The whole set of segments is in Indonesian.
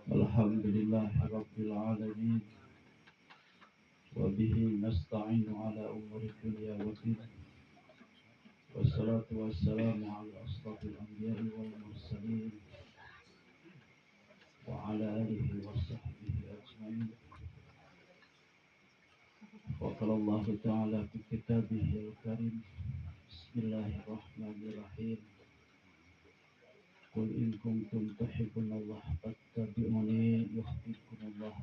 Alhamdulillah Rabbil Alamin. Wabihi nasta'inu ala umuri dunia wa din. Wassalatu wassalamu ala asrafil anbiya'i wal mursalin. Wa ala alihi wa sahbihi ajma'in. Wa qala Allah ta'ala fi kitabihil karim. Bismillahirrahmanirrahim. Qul in kuntum tuhibbunallah fattabi'uni yuhibbukumullah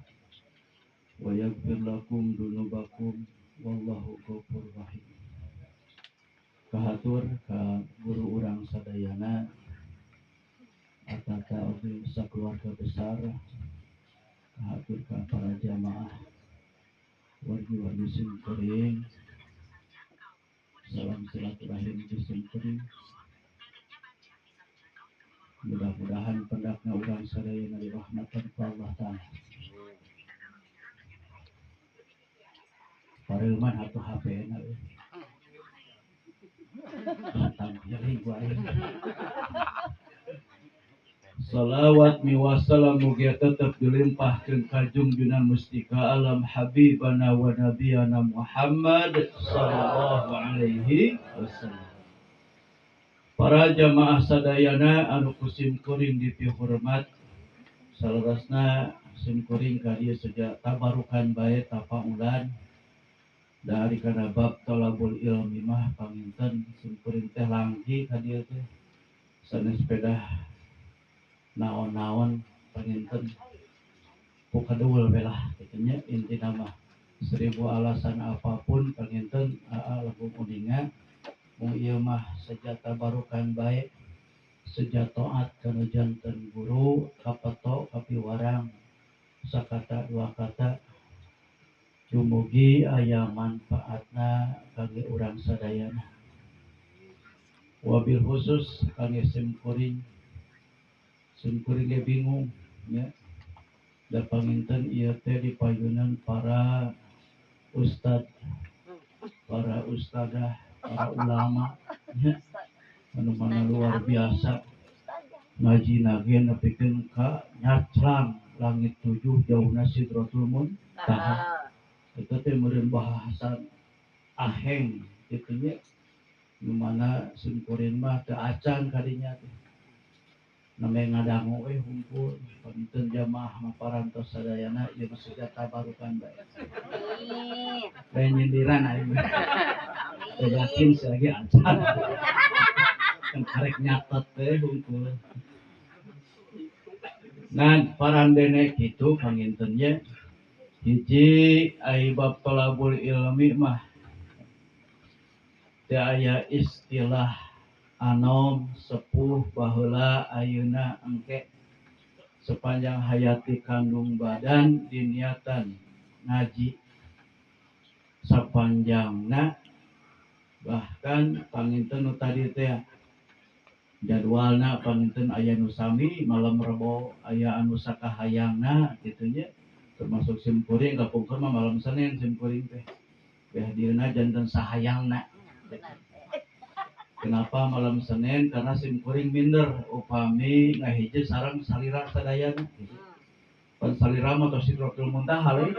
wa yaghfir lakum dunubakum wallahu ghafurur rahim. Kahatur ka guru urang sadayana ataka oge sakeluarga besar, kahatur ka para jamaah wargi-wargi simkuring, salam silaturahim di simkuring. Mudah-mudahan pendakna urang sadayana dirahmatan ku Allah Ta'ala. Pareuman atuh HP-na euy. Tampil gua aing. Salawat miwasalam mugia tetap dilimpahkan ka junjungan mustika alam habibana wa nabiyana Muhammad sallallahu alaihi wasallam. Para jamaah sadayana anu kusim kuring dipihormat, salerosna sim kuring ka dieu sejak tabarukan bae tapaulan dari kana bab talabul ilmi mah paminten sim kuring teh langgi ka dieu teh sanes sepeda naon-naon panginten pukadeul belah kitanya intina mah 1000 alasan apapun panginten lagu mudinga mung ieu mah sejata barukan bae seja taat kana janten guru kapato kapiwarang sakata dua kata dumugi aya manfaatna kangge urang sadayana. Wabil khusus kangge simkuring ge bingung ya. Da panginten ieu teh dipayunan para ustad, para ustadah, para ulama ya. Anu mana luar biasa ngaji nage nepikeun ka nyaclang langit 7 jauhna Sidratul Muntaha. Itu teh meureun bahasan aheng kitu nya. Nu mana simkuring mah teu acan kadinya teh. Name ngadangu hungkul panten jamaah maparantos sadayana ieu mah sejata barukan bae. Lain nyindiran aing. Yakin selagi acan. Kan karek nyatet teh hungkul. Nah, parandene kitu panginten nya hiji ai bab talabul ilmi mah teu aya istilah anom sepuh baheula ayeuna engke sepanjang hayati kandung badan diniatan ngaji sapanjangna bahkan panginten nu tadi teh jadwalna panginten aya nu sami malam Rebo aya anu sakahayangna kitu nya termasuk simkuring kapungkur mah malam Senin simkuring teh beh dieuna janten sahayangna. Kenapa malam Senin? Karena simkuring minder upami ngahiji sareng salira sadayana. Pan salira mah tos Sidratul Muntaha we.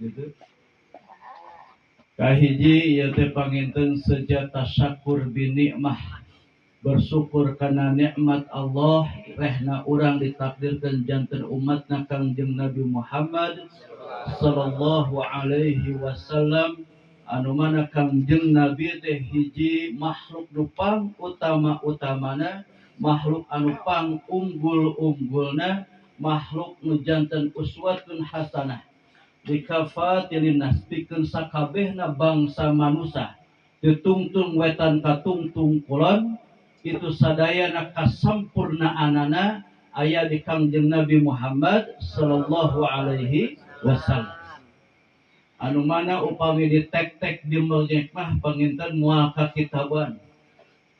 Gitu. Kahiji ieu teh panginten sejata syakur binikmah. Bersyukur karena nikmat Allah rehna urang ditakdirkan janten umatna Kangjeng Nabi Muhammad sallallahu alaihi wasallam anu mana Kangjeng Nabi teh hiji makhluk nu pang utama-utamana, makhluk anu pang unggul-unggulna, makhluk nu janten uswatun hasanah dikafatil nas pikeun sakabehna bangsa manusia ditungtung wetan katungtung kulon itu sadayana kasampurnaanana aya di Kangjeng Nabi Muhammad sallallahu alaihi wasallam. Anu mana upami ditek-tek di mengek mah panginten moal kakitaban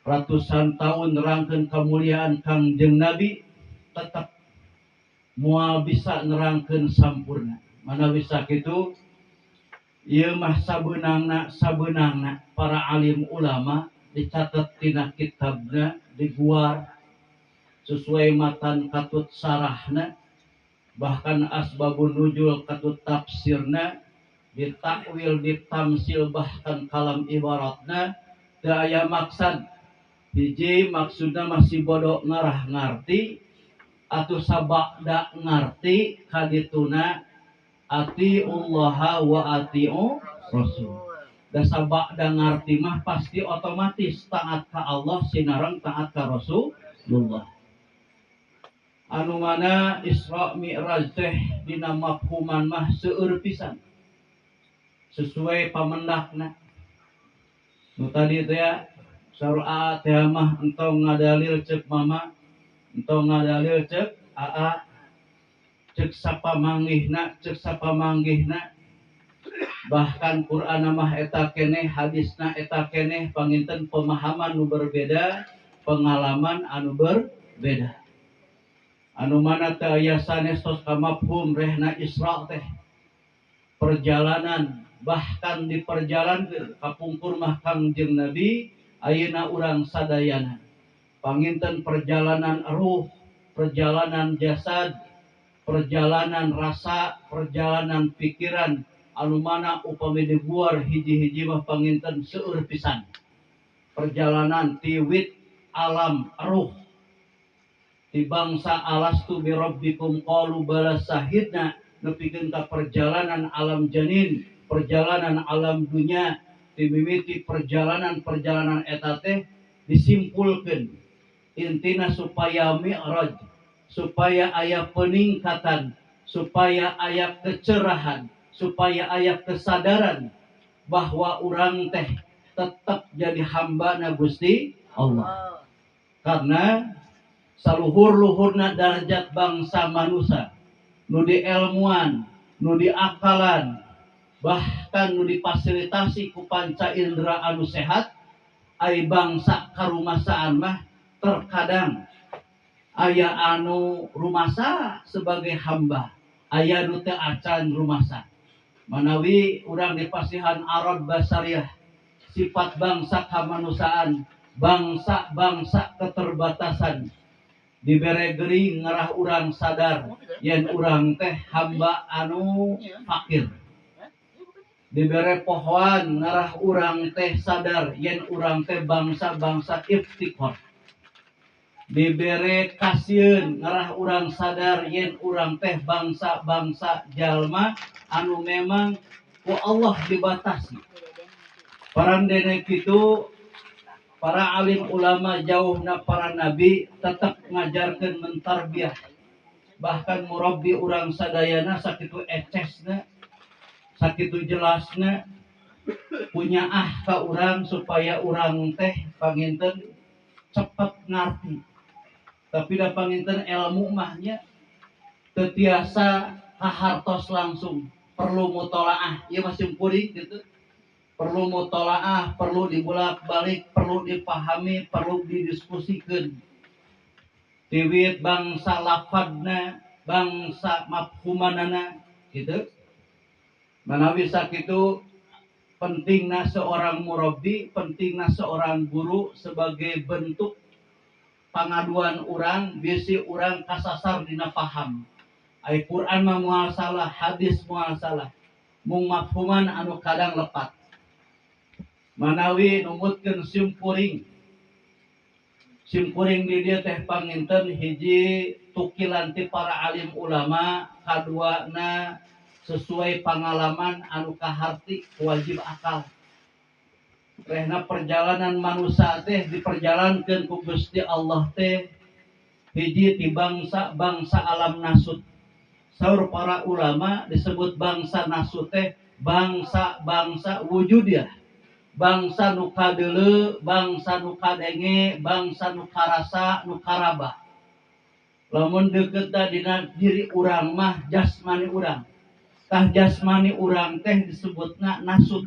ratusan tahun nerangkeun kemuliaan Kangjeng Nabi tetap moal bisa nerangkeun sampurna. Mana bisa kitu? Ieu mah sabeunangna para alim ulama dicatat tina kitabna diguar sesuai matan katut sarahna, bahkan asbabun nuzul katut tafsirna, ditakwil ditamsil bahkan kalam ibaratna teu aya maksud. Hiji maksudna masih bodoh ngarah ngarti atau sabakda ngarti kadituna atiullaha wa atiu rasul. Da sabakda ngarti mah pasti otomatis taat ka Allah sinareng taat ka Rasulullah. Anu mana Isra Mi'raj teh dina mafhuman mah seueur pisan sesuai pamendakna. Nu tadi teh ya sarua teh mah entong ngadalil ceuk mama, entong ngadalil ceuk aa, ceuk sapamanggihna, bahkan Quran mah eta keneh, hadisna eta keneh, panginten pemahaman nu berbeda, pengalaman anu berbeda. Anu mana teu aya sanestos ka mafhum rehna Isra teh perjalanan, bahkan di perjalanan kapungkur mah Kangjeng Nabi ayeuna urang sadayana. Panginten perjalanan ruh, perjalanan jasad, perjalanan rasa, perjalanan pikiran, anu mana upami dibuar hiji-hiji mah panginten seueur pisan. Perjalanan tiwit alam ruh, di bangsa alastu bi rabbikum qalu bala sahidna, nepikeun ka perjalanan alam janin, perjalanan alam dunya, dimimiti perjalanan eta teh disimpulkeun intina supaya mi'raj, supaya aya peningkatan, supaya aya kecerahan, supaya aya kesadaran bahwa urang teh tetap jadi hambana Gusti Allah. Karena saluhur-luhurna darajat bangsa manusia, nu di ilmuan, nu di akalan, bahkan nu difasilitasi ku panca indera anu sehat, ai bangsa karumasaan mah terkadang aya anu rumasa sebagai hamba, aya nu teu acan rumasa. Manawi urang dipasihan arad basariah, sifat bangsa kamanusiaan, bangsa keterbatasan, dibere gering ngarah urang sadar yen urang teh hamba anu fakir. Dibere pohon ngarah urang teh sadar yen urang teh bangsa iftikhar. Dibere kasieun ngarah urang sadar yen urang teh bangsa jalma anu memang ku Allah dibatasi. Parandene kitu para alim ulama jauhna para nabi tetap ngajarkeun mentarbiyah, bahkan murabbi urang sadayana sakitu ecesna, sakitu jelasna, punya ka urang supaya urang teh panginten cepet ngarti. Tapi da panginten ilmu mahnya tetiasa kahartos langsung, perlu mutolaah, ieu masih puring gitu. Perlu mutolaah, perlu dibulak-balik, perlu dipahami, perlu didiskusikeun. Tiwit bangsa lafadna, bangsa mafhumanana gitu. Manawi sakitu pentingna seorang murabbi, pentingna seorang guru sebagai bentuk pangaduan urang, bisi urang kasasar dina paham. Ai Quran mah moal salah, hadis moal salah, mung mafhuman anu kadang lepat. Manawi numutkeun simpuring di dieu teh panginten hiji tukilan ti para alim ulama, kaduana sesuai pengalaman anu kaharti wajib akal. Rehna perjalanan manusia teh diperjalankeun ku Gusti Allah teh hiji ti bangsa alam nasut. Saur para ulama disebut bangsa nasut teh bangsa wujudiyah. Bangsa nu kadeuleu, bangsa nu kadenge, bangsa nu karasa, nu karaba. Lamun deuketna dina diri urang mah jasmani urang. Tah jasmani urang teh disebutna nasut.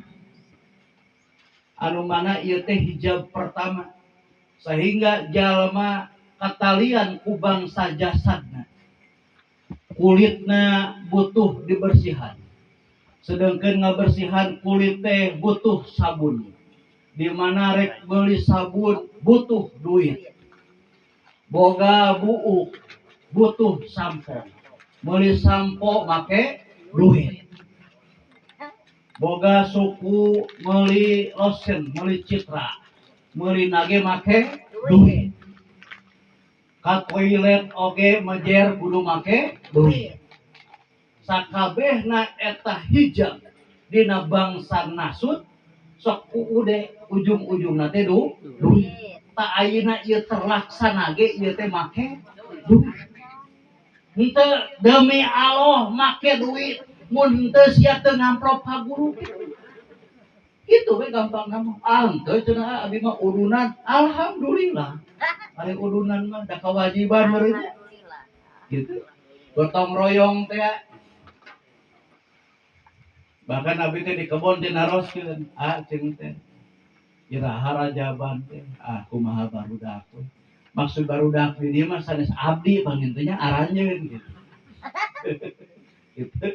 Anu mana ieu teh hijab pertama. Sehingga jalma katalian ku bangsa jasadna. Kulitna butuh dibersihan. Sedangkan ngabersihan kulit teh butuh sabun. Di mana rek beli sabun butuh duit. boga buuk butuh sampo, meuli sampo make duit, boga suku meuli lotion, meuli citra, meuli nage make duit, ka toilet oge mejer kudu make duit. Sakabehna eta hijab dina bangsa nasut sok ude ujung-ujungna teh duit. Tak ayeuna ieu terlaksana ge ieu teh make duit. Henteu demi Allah make duit, mun henteu sia teu ngamplop ka guru. Kitu we gampang mah. Henteu cenah abi mah udunan, alhamdulillah. Ari udunan mah da kewajiban meureun. Gitu. Gotong royong teh. Bahkan abi teh di kebon teh naroskeun, ceung teh. Iraha rajaban teh, kumaha barudak we. Maksud barudak di dieu mah sanes abdi pangintennya aranjeun gitu. Gitu.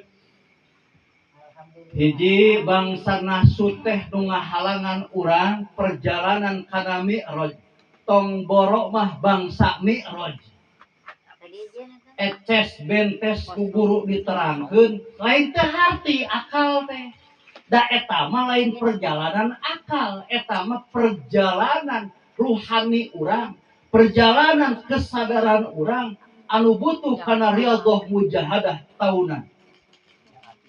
Hiji bangsa nasut teh nu ngahalangan urang perjalanan kana Mi'raj. Tong borok mah bangsa Mi'raj. Eces bentes ku guru diterangkeun, lain teh harti akal teh. Da eta mah lain perjalanan akal, eta mah perjalanan ruhani urang, perjalanan kesadaran urang anu butuh kana riyadhah mujahadah tahunan.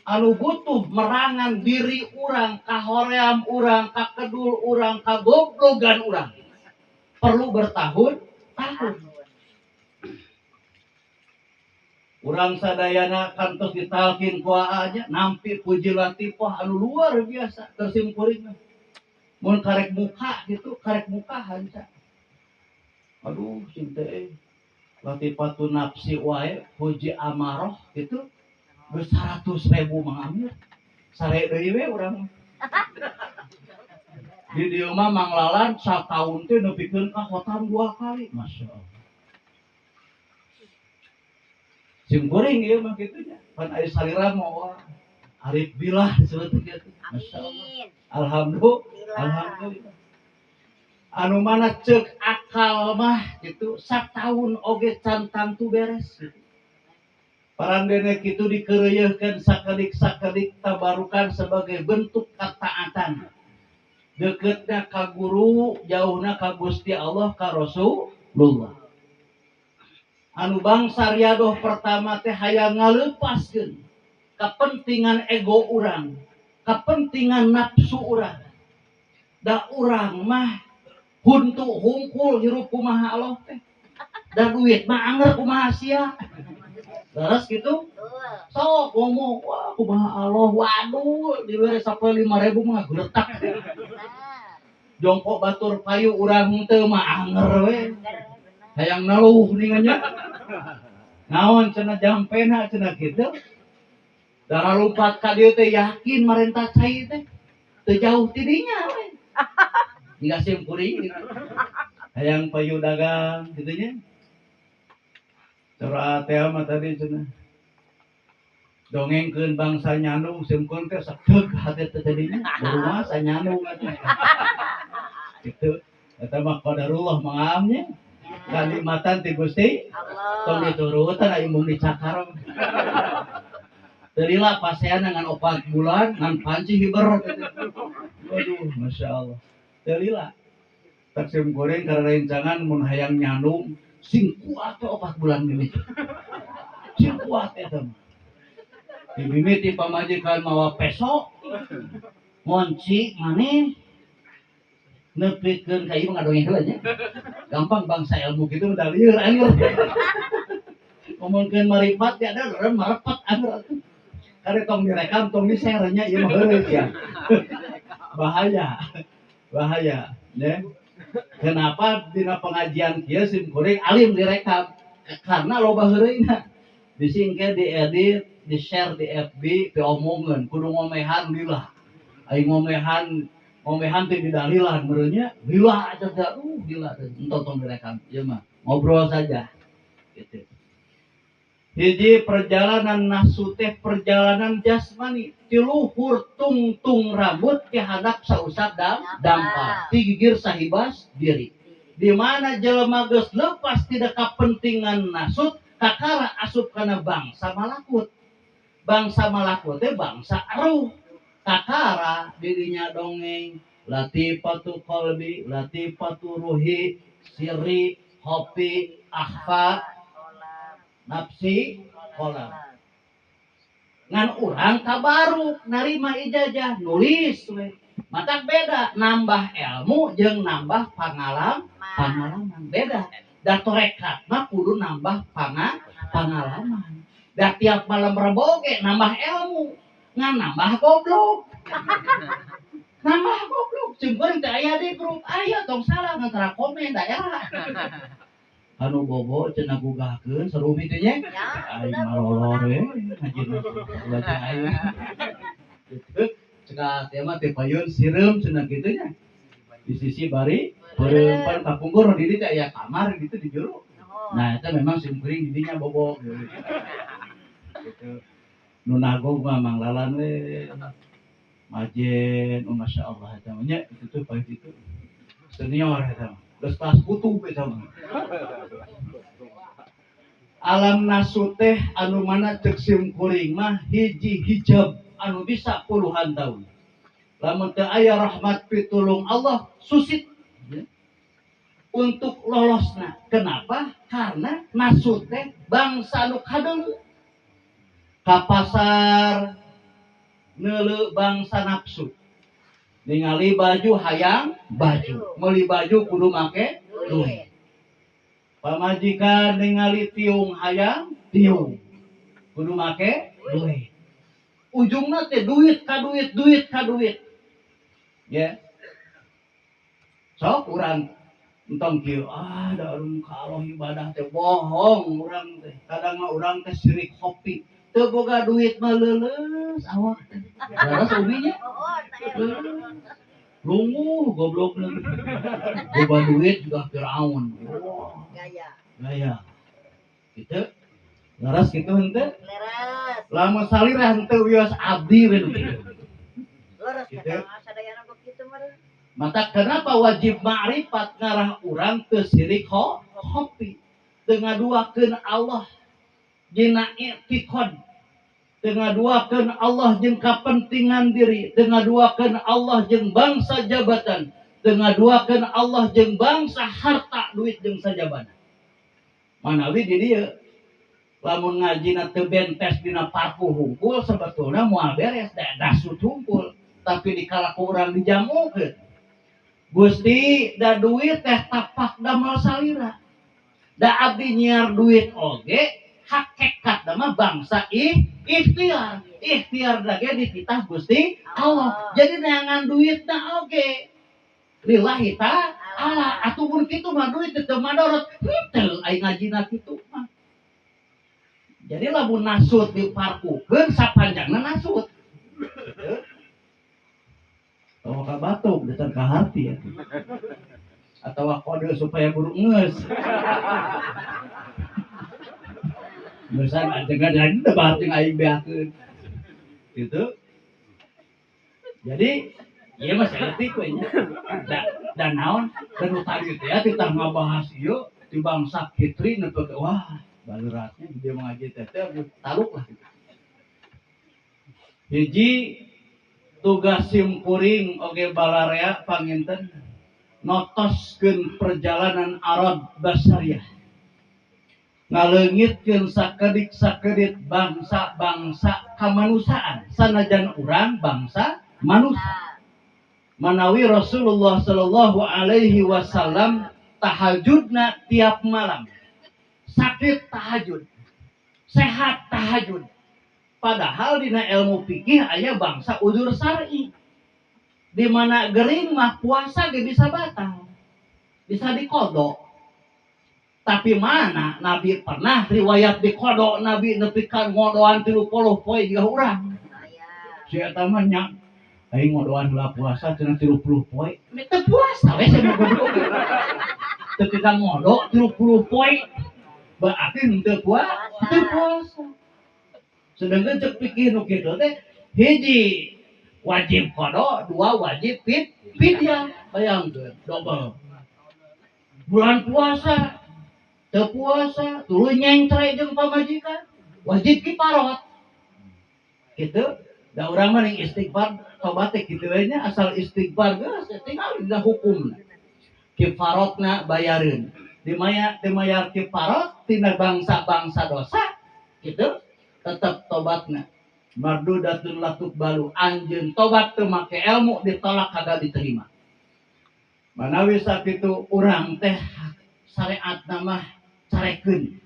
Anu butuh merangan diri urang, kahoream urang, kakedul urang, kagoblogan urang. Perlu bertahun-tahun. Urang sadayana kantos ditalkin ku anya nampi puji latifah anu luar biasa tersimkuring. Mun karek muka gitu, karek muka hanca. Aduh, cinta latifatun nafsi wae puji amaroh gitu. Geus 100.000 mangamir. Sare deui we urang. Di dieu mah manglalan sataun teh nepikeun ka khotam 2 kali, masyaallah. Simkuring ieu mah kitu nya. Pan aya salira moal arif bilah disebut kitu. Masyaallah. Alhamdulillah. Anu mana ceuk akal mah gitu sataun oge can tantu beres gitu. Parandene kitu dikeureuyeurkeun sakedik-sakedik tabarukan sebagai bentuk ketaatan. Dekeutna ka guru, jauhna ka Gusti Allah, ka Rasulullah. Anu bangsa riadoh pertama teh hayang ngaleupaskeun kepentingan ego urang, kepentingan nafsu urang. Da urang mah huntu hungkul hirup kumaha Allah teh. Da duit mah anger kumaha sia. Leres gitu? Sok ngomong, wah kumaha Allah, waduh dibere sapoe 5.000 mah gletak. Jongkok batur payu urang teu mah anger we. Hayang naluh ningannya. Naon cenah jampena cenah kitu. Dara lumpat ka dieu teh yakin marentah cai teh. Teu jauh ti dinya we. Dikasih kuring. Hayang payu dagang kitu nya. Cara teh mah tadi cenah. Dongengkeun bangsa Nyandung simkun teh sedeg hate teh tadinya. Rumah sa Nyandung atuh. Kitu. Eta mah qadarullah mangamnya. Kalimatan ti Gusti tong diturutan aya mung dicakar. Terila pasean dengan 4 bulan ngan panci hiber. Waduh, masyaallah. Terila. Taksim goreng karena rencangan mun hayang Nyandung sing kuat teh 4 bulan mimiti. Sing kuat eta mah. Di mimiti pamajikan mawa peso. Monci maneh nepikeun ka ieu ngadongeng heula nya. Gampang bangsa ilmu kitu udah lieur anger. Ngomongkeun marifat ya ada rem marepet anger atuh. Kare tong direkam tong di-share nya ieu mah heureus ya. Bahaya, ya. Kenapa dina pengajian kieu simkuring alim direkam? Karena loba heureuyna. Disingke diedit, di-share di FB, diomongkeun kudu ngomehan lillah. Ai ngomehan teh didalilan merenya lila aja dah gila tonton direkam ieu mah ngobrol saja gitu. Hiji perjalanan nafsu teh perjalanan jasmani ti luhur tungtung rambut ke hadap sausap dampar ti gigir sahibas diri. di mana jelema geus leupas tidak kepentingan nasut kakara asup kana bangsa malakut. Bangsa malakut teh bangsa aruh. Kakara dirinya dongeng, latifatu qalbi, latifatu ruhi, sirri, hopi, akhfa, nafsi, kolam. Ngan urang kabaru narima ijazah nulis we. Matak beda nambah ilmu jeung nambah pangalaman beda. Da torekat mah kudu nambah pangalaman. Da tiap malam reboge nambah ilmu ngan nambah goblok. Nambah goblok cimpen teh aya di grup aya tong salah ngantara komen daerah. Anu bobo cenah gugahkeun serumi teh nya. Ai malolor we ngajina lagi aing. Gitu. Cenah teh mah teh payun sireum cenah kitu nya. Di sisi bari peureum pan kapungkur di dieu teh aya kamar gitu di jero. Nah eta memang simkuring di dinya bobo. Gitu. Nu nagog mah manglalan we. Majen, masyaallah eta mah nya itu tuh pahit itu. Senior eta mah. Geus kelas kutub eta mah. Alam nasu teh anu mana ceuk simkuring mah hiji hijab anu bisa puluhan tahun. Lamun teu aya rahmat pitulung Allah susit untuk lolosna. Kenapa? Karena nasu teh bangsa nu kadeuleu. Ka pasar neuleu bangsa nafsu. Ningali baju hayang baju, meuli baju kudu make duit. Pamajikan ningali tiung hayang tiung, kudu make duit. Ujungna teh duit ka duit. Ya. Sok urang entong kieu da urang ka Allah ibadah teh bohong urang teh. Kadang mah urang teh sirik kopi. Teu boga duit mah leuleus awak teh. Laras ubinya. Lungu goblok lagi. Boga duit juga Firaun. Gaya. Gitu. Laras kitu henteu? Laras. Lamun salirah henteu wios abdi we kitu. Laras gitu. Sadayana begitu mah. Mata kenapa wajib ma'rifat ngarah urang teu sirik kopi. Teu ngaduakeun Allah dina i'tiqad. Teu ngaduakeun Allah jeung kapentingan diri, teu ngaduakeun Allah jeung bangsa jabatan, teu ngaduakeun Allah jeung bangsa harta duit jeung sajabana. Manawi di dieu lamun ngajina teu bentes dina parku hungkul sebetulna moal beres dasut hungkul, tapi dikala ku urang dijamukeun. Gusti da duit teh tapak damel salira. Da abdi nyiar duit oge hakikat mah bangsa ikhtiar. Ikhtiar lagi dititah Gusti Allah. Jadi neangan duitna oge. Lillahi ta'ala. Atuh kitu mah duit teu madorot. Henteu aing ngajina kitu mah. Jadi lamun nasut diparkukeun sapanjangna nasut. Tawa ka batuk datang ka hati ya. Atau kode supaya buruk nges. Misalnya ajengan dan debat yang aing beakeun. Gitu. Jadi ieu mah saeutik we nya. Dan naon kedu tadi teh ya kita ngabahas ieu di bangsa Fitri nepeg wah baluratnya dia mengaji teh taluk lah gitu. Hiji tugas simkuring oge balarea panginten notoskeun perjalanan Arab Basariyah. Ngaleungitkeun sakedik-sakedit bangsa-bangsa kamanusiaan sanajan urang bangsa manusia. Manawi Rasulullah sallallahu alaihi wasallam tahajudna tiap malam. Sakit tahajud. Sehat tahajud. Padahal dina ilmu fikih aya bangsa udzur syar'i. Di mana gering mah puasa ge bisa batal. Bisa dikodok. Tapi mana Nabi pernah riwayat dikodok Nabi nepikan ngodoan 30 poe juga urang. Si eta mah nya aing ngodoan heula puasa cenah 30 poe. Teu puasa we cenah goblok. Teu kita ngodok 30 poe. Berarti teu puasa. Sedangkan cek pikir nu kitu teh hiji wajib qada, dua wajib fidyah. Bayangkeun double. bulan puasa teu puasa tuluy nyengcre jeung pamajikan wajib kiparot gitu. Da urang mah istighfar tobat teh kitu we nya asal istighfar geus tinggal dina hukum kifarotna bayareun dimayar kifarot tina bangsa-bangsa dosa gitu tetep tobatna mardudatun latuk balu anjeun tobat teu make ilmu ditolak kagak diterima. Manawi sakitu urang teh syariatna mah carekeun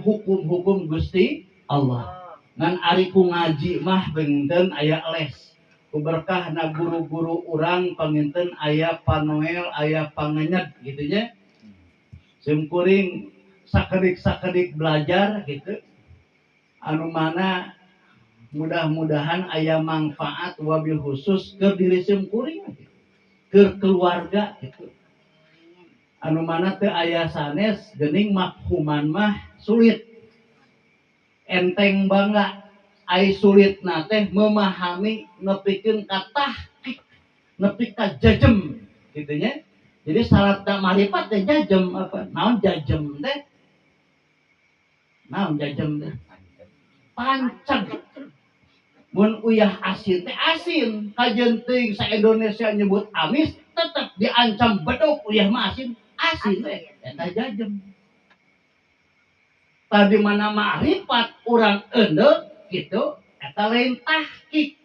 hukum-hukum Gusti Allah. Ngan ari ku ngaji mah beunteun aya les. Ku berkahna guru-guru urang panginten aya panoel, aya pangenyed gitu nya. Simkuring sakedik-sakedik belajar gitu. Anu mana mudah-mudahan aya manfaat wabil khusus ke diri simkuring gitu. Ke keluarga gitu. Anu mana teu aya sanes geuning makhuman mah sulit. Enteng bangga ai sulit teh memahami nepikeun ka tahqiq nepi ka jajem kitu nya. Jadi syaratna marifat teh jajem apa naon jajem teh panceg mun uyah asin teh asin kajeun teuing sa Indonesia nyebut amis tetep diancam bedog uyah mah asin teh eta jajem. Tadi mana ma'rifat urang eundeuk gitu eta lain tahqiq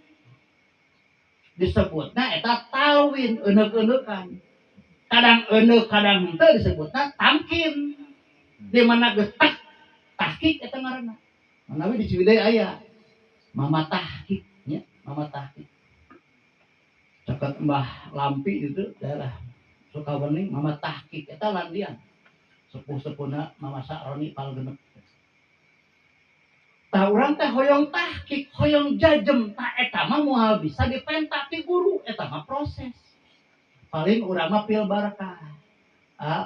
disebutna eta talwin euneuk-euneukan kadang euneuk kadang henteu disebutna tamkin di mana geus tahqiq eta ngaranna manawi di Ciwidey aya mama tahqiq nya mama tahqiq caket Mbah Lampi itu daerah Sukawening mama tahqiq eta landian sepuh-sepuhna mama Sakroni palgenep. Tah urang teh hoyong tahqiq, hoyong jajem, tah eta mah moal bisa dipenta ti guru, eta mah proses. Paling urang mah pil barkah.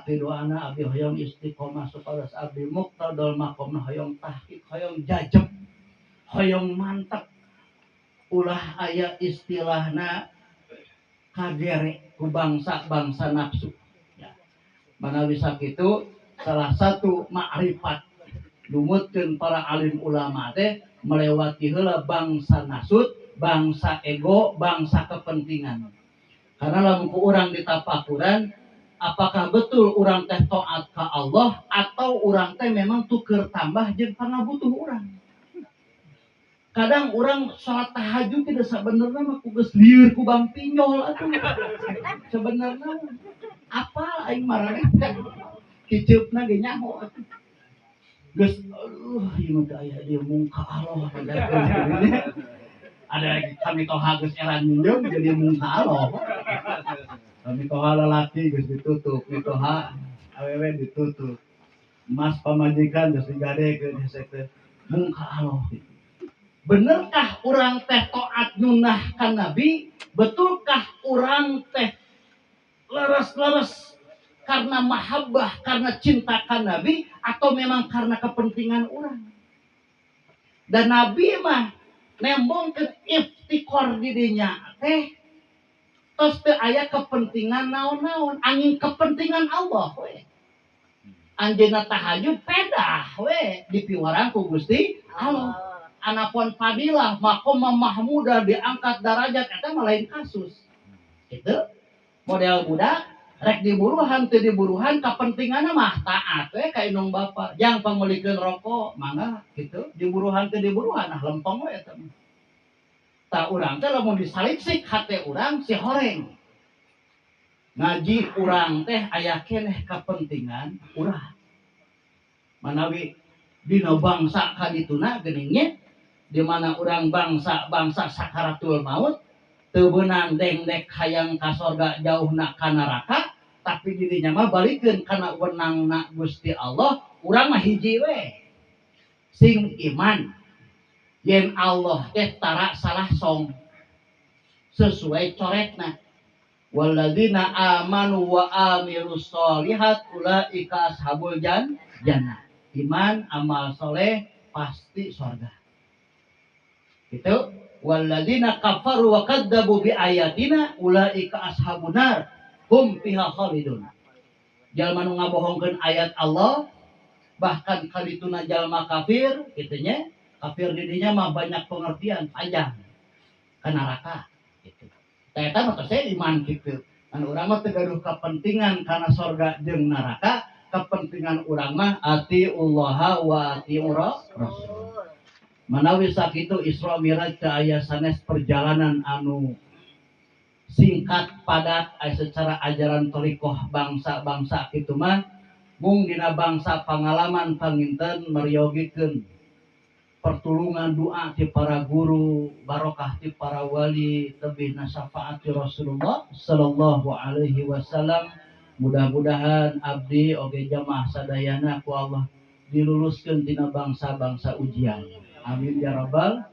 Pidoana abdi hoyong istiqomah supados abdi muqtadal maqamna hoyong tahqiq, hoyong jajem, hoyong mantep. Ulah aya istilahna kagere ku bangsa-bangsa nafsu. Ya. Manawi sakitu salah satu ma'rifat lumutkeun para alim ulama teh melewati heula bangsa nasut, bangsa ego, bangsa kepentingan. Karena lamun ku urang ditapakuran, apakah betul urang teh taat ka Allah atau urang teh memang tuker tambah jeung pangabutuh urang. Kadang urang salat tahajud teh sabenerna mah ku geus lieur ku Bang Pinyol atuh. Sabenerna apal aing maraneh kiceupna ge nyaho atuh. Geus ieu teh aya di muka Allah ada kami toha geus eran minjem jadi muka Allah. Kami toha lalaki geus ditutup, toha awewe ditutup. Mas pamajikan geus digadekeun hesek teh muka Allah. Benerkah urang teh taat nyunah ka Nabi? Betulkah urang teh leres-leres karena mahabbah, karena cinta ka Nabi atau memang karena kepentingan orang? Dan Nabi mah nembongkeun iftikor di dinya teh tos teu aya kepentingan naon-naon, angin kepentingan Allah we. Anjeunna tahajud pedah we dipiwarang ku Gusti Allah. Anapun fadilah maqam mahmudah diangkat derajat eta mah lain kasus. Gitu. Model budak rek diburuhan teu diburuhan kapentinganna mah taat we ka indung bapa. Jang pameulikeun rokok mangga gitu. Diburuhan teu diburuhan lempeng we eta mah. Tah urang teh lamun disaliksik hate urang si horeng. Ngaji urang teh aya keneh kapentingan urang. Manawi dina bangsa kadituna geuning di mana urang bangsa sakaratul maut teu beunang dengdek hayang ka sorga jauhna ka neraka tapi dirinya mah balikeun kana wenangna Gusti Allah urang mah hiji we sing iman yen Allah teh tara salah song sesuai coretna walladzina amanu wa amilus solihat ulaika ashabul jannah iman amal soleh pasti surga. Itu walladzina kafaru wa kadzabu bi ayatina ulaika ashabun nar hum fiha khalidun. jalma nu ngabohongkeun ayat Allah, bahkan kalituna jalma kafir kitu nya. Kafir di dinya mah banyak pengertian panjang ka neraka gitu. Eta mah saya iman kitu. Kan urang mah teu gaduh kepentingan kana surga jeung neraka, kepentingan urang mah atiullaha wa atiur rasul. Manawi sakitu Isra Mi'raj teh aya sanes perjalanan anu singkat padat secara ajaran thariqah bangsa-bangsa kitu mah mung dina bangsa pangalaman panginten mariogikeun pertulungan doa ti para guru, barokah ti para wali, tebihna syafaat ti Rasulullah sallallahu alaihi wasallam. Mudah-mudahan abdi oge jamaah sadayana ku Allah diluluskeun tina bangsa-bangsa ujian. Amin ya rabbal.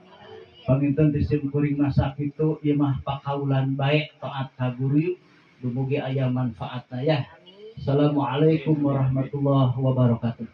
Panginten disim kuring masa kitu ieu mah pakaulan bae taat ka guru dumugi aya manfaatna ya. Assalamualaikum warahmatullahi wabarakatuh.